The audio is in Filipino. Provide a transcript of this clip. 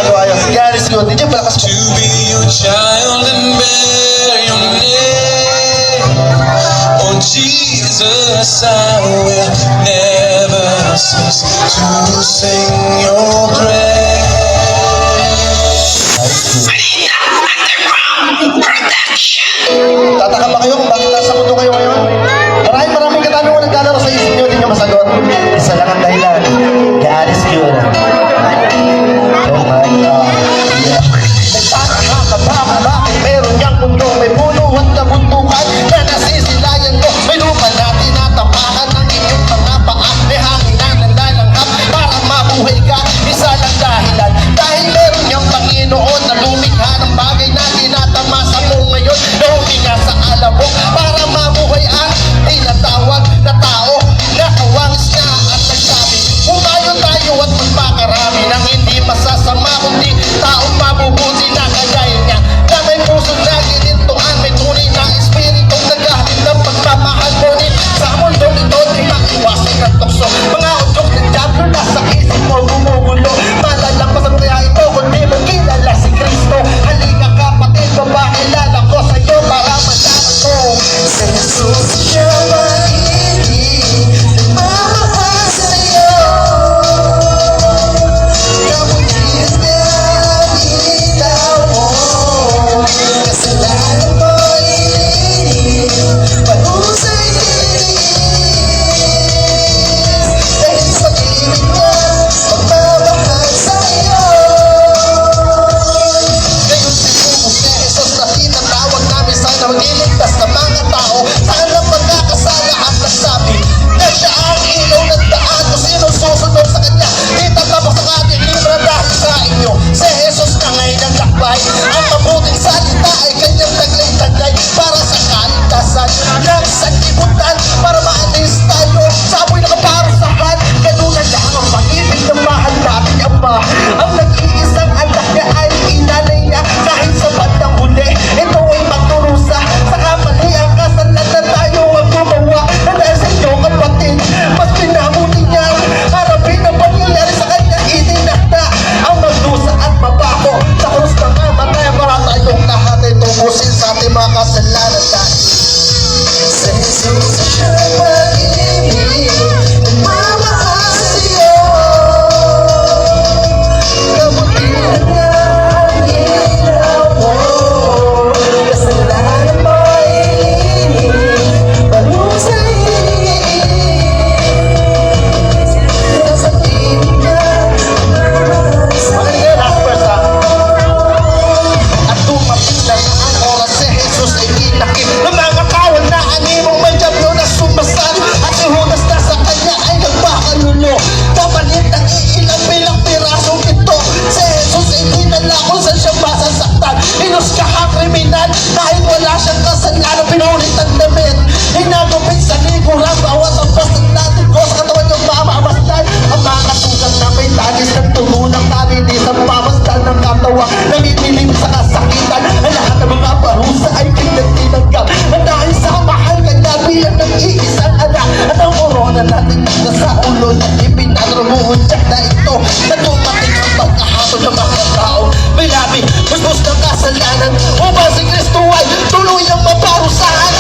ginagawa yun. God is good. DJ, palakas mo. To be your child and bear your name. Oh Jesus, I will never cease to sing your praise. Tataka ba kayo kung bakit nasa mundo kayo ngayon? Maraming katanungan naglalaro sa isip nyo, hindi nyo masagot. Isa lang ang dahilan. God is good. Oh my God. Nagtataka ka ba kung bakit meron niyang mundo? May puno at kabuntukan na nasisilayan ko. May lupa na tinatapakan ng inyong mga paa. May hangin na nalalanghap para mabuhay ka. Isa lang dahilan. Dahil meron niyang Panginoon na lumikha ng bagay na tinatamasa mo ngayon. Na huminga sa alabok para mabuhay ang tinatawag na tao na kawangis niya at nagsabi, humayo tayo at magpakarami ng hindi masasama kundi taong mabubuti na kagaya niya na may puso na ginintuan, may tunay na espiritong naghahatid ng pagmamahal ngunit sa mundo nito di maiwasan ng tukso. Mga udyok ng diablo na sa isip mo gumugulo, malalagpasan kaya ito kundi mo kilala si Kristo. Halika kapatid, papakilala ko sa iyo para malaman ko sa Jesus siya maibig, nagmamahal sa iyo. Kamutin na ilaw mo, kasalanan mo ilinis, panusay linis, dahil sa pag-ibig niya, magmamahal sa iyo. Ngayon si Jesus na tinatawag namin sana magliligtas sa mga tao sa kanilang pagkakasala at nagsabi na siya ang ilaw ng daan kung sino susunod sa kanya. Itatabok sa ating libra dahil sa inyo. Si Jesus na ngayon ang lakbay. Ang mabuting salita ay kanyang taglay-taglay para sa kaligtasan ng sanlibutan, para maalis tayo sa apoy na kaparusahan. Ganun na lang ang pag-ibig ng mahal natin Ama. Ang nag-iisang anak niya ay inanay niya kahit sa bandang huli. Ito ay magturusa sa kamalian kasalanan tayo ang gumawa na dahil sa inyo kapatid. Mas pinabuti niya harapin ang pangyayari sa kanya itinakda ang magdusa at mabaho sa krus ng amatay para tayong lahat ay tubusin sa ating mga kasalanan dahil sa Jesus siya mag-ibig, nagmamahal sa iyo. Kabutihan niya ang ilaw mo, kasalanan mo ilinis, panusay linis, nasa piling niya magmamahal sa iyo. At dumating na ang oras, si Jesus ay inakip ng mga kawan na animong may dyablo na sumasali at si Judas na sa kanya ay nagpakalulo. Kapalit ng iilang bilang pirasong ito, si Jesus ay dinala kung saan siya masasaktan. Hinuskahang kriminal dahil wala siyang kasalanan, pinulit ang damit. Hinagupit sa likuran bawat ang bastang natin ko sa katawan niyong mamamasdan. Ang mga kasugat na may tagis ng tulunang nalinis ang pamasdan ng katawan, nangingilim sa kasakitan. Ang lahat ng mga parusa ay pinagtinanggap at dahil sa mahal kanya bilang nag-iisang anak at ang korona natin na sa ulo na ipinarumuhon siya na ito na dumating ang pagkahatol ng mga tao. May labi, busbos ng kasalanan upang si Kristo ay tuluyang maparusahan.